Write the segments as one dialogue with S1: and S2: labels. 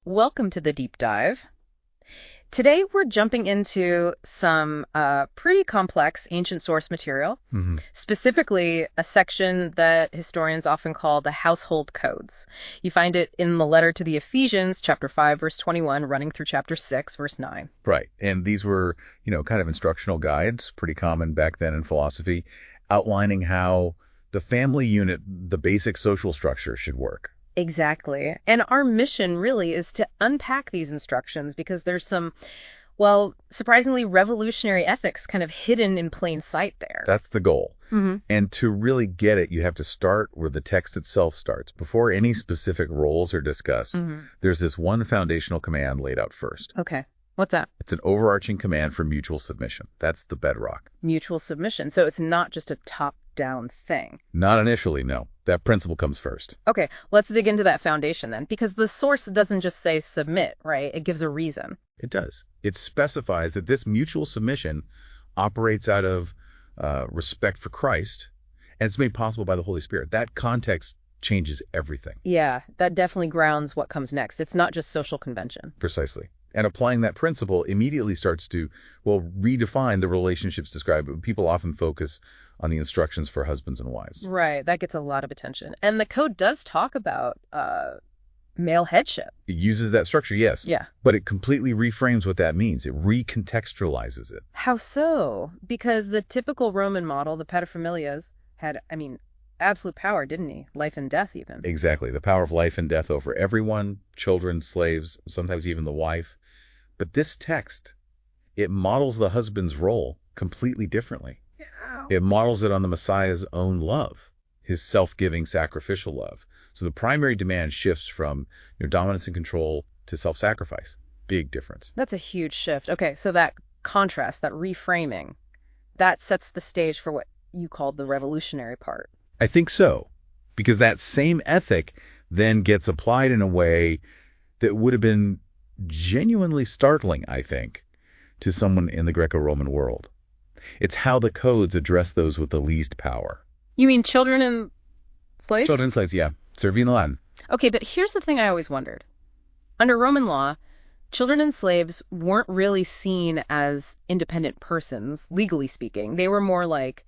S1: Welcome to the deep dive. Today we're jumping into some pretty complex ancient source material, specifically a section that historians often call the household codes. You find it in the letter to the Ephesians, chapter 5, verse 21, running through chapter 6, verse 9.
S2: Right. And these were, kind of instructional guides, pretty common back then in philosophy, outlining how the family unit, the basic social structure, should work.
S1: Exactly. And our mission really is to unpack these instructions because there's some, well, surprisingly revolutionary ethics kind of hidden in plain sight there.
S2: That's the goal. And to really get it, you have to start where the text itself starts. Before any specific roles are discussed, there's this one foundational command laid out first.
S1: Okay. What's that?
S2: It's an overarching command for mutual submission. That's the bedrock.
S1: Mutual submission. So it's not just a top-down thing.
S2: Not initially, no. That principle comes first.
S1: Okay, let's dig into that foundation then, because the source doesn't just say submit, right? It gives a reason.
S2: It does. It specifies that this mutual submission operates out of respect for Christ, and it's made possible by the Holy Spirit. That context changes everything.
S1: Yeah, that definitely grounds what comes next. It's not just social convention.
S2: Precisely. And applying that principle immediately starts to, redefine the relationships described. People often focus on the instructions for husbands and wives.
S1: Right, that gets a lot of attention. And the code does talk about male headship.
S2: It uses that structure, yes.
S1: Yeah.
S2: But it completely reframes what that means. It recontextualizes it.
S1: How so? Because the typical Roman model, the paterfamilias, had, absolute power, didn't he? Life and death even.
S2: Exactly. The power of life and death over everyone, children, slaves, sometimes even the wife. But this text, it models the husband's role completely differently.
S1: Yeah.
S2: It models it on the Messiah's own love, his self-giving, sacrificial love. So the primary demand shifts from dominance and control to self-sacrifice. Big difference.
S1: That's a huge shift. Okay, so that contrast, that reframing, that sets the stage for what you called the revolutionary part.
S2: I think so, because that same ethic then gets applied in a way that would have been genuinely startling, I think, to someone in the Greco-Roman world. It's how the codes address those with the least power.
S1: You mean children and slaves?
S2: Children and slaves, yeah. Serving in the Latin.
S1: Okay, but here's the thing I always wondered. Under Roman law, children and slaves weren't really seen as independent persons, legally speaking. They were more like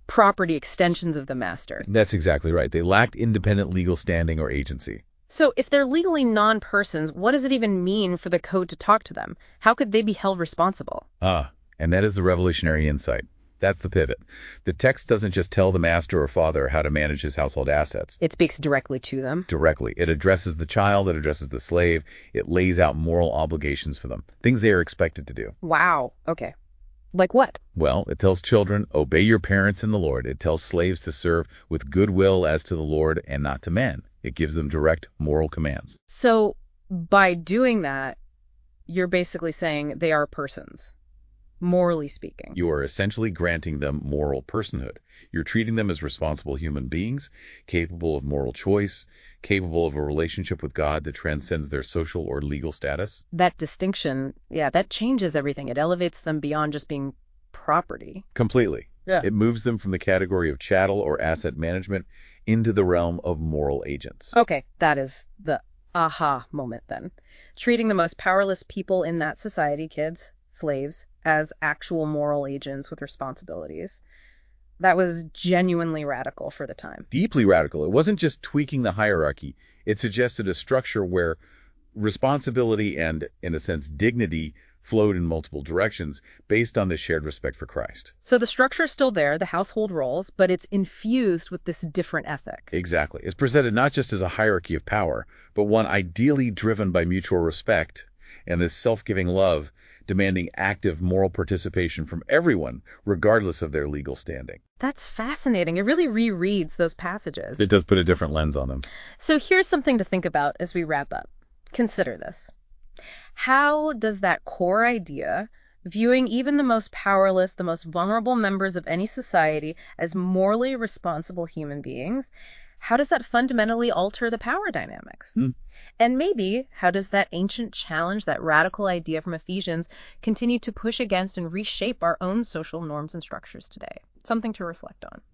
S1: property extensions of the master.
S2: That's exactly right. They lacked independent legal standing or agency.
S1: So if they're legally non-persons, what does it even mean for the code to talk to them? How could they be held responsible?
S2: And that is the revolutionary insight. That's the pivot. The text doesn't just tell the master or father how to manage his household assets.
S1: It speaks directly to them.
S2: Directly. It addresses the child. It addresses the slave. It lays out moral obligations for them, things they are expected to do.
S1: Wow. Okay. Like what?
S2: Well, it tells children, obey your parents in the Lord. It tells slaves to serve with goodwill as to the Lord and not to men. It gives them direct moral commands.
S1: So by doing that, you're basically saying they are persons, morally speaking.
S2: You are essentially granting them moral personhood. You're treating them as responsible human beings, capable of moral choice, capable of a relationship with God that transcends their social or legal status.
S1: That distinction, that changes everything. It elevates them beyond just being property.
S2: Completely.
S1: Yeah.
S2: It moves them from the category of chattel or asset management into the realm of moral agents.
S1: Okay, that is the aha moment then. Treating the most powerless people in that society, kids, slaves, as actual moral agents with responsibilities. That was genuinely radical for the time.
S2: Deeply radical. It wasn't just tweaking the hierarchy. It suggested a structure where responsibility and, in a sense, dignity flowed in multiple directions based on this shared respect for Christ.
S1: So the structure is still there, the household roles, but it's infused with this different ethic.
S2: Exactly. It's presented not just as a hierarchy of power, but one ideally driven by mutual respect and this self-giving love demanding active moral participation from everyone, regardless of their legal standing.
S1: That's fascinating. It really rereads those passages.
S2: It does put a different lens on them.
S1: So here's something to think about as we wrap up. Consider this. How does that core idea, viewing even the most powerless, the most vulnerable members of any society as morally responsible human beings, how does that fundamentally alter the power dynamics? And maybe, how does that ancient challenge, that radical idea from Ephesians, continue to push against and reshape our own social norms and structures today? Something to reflect on.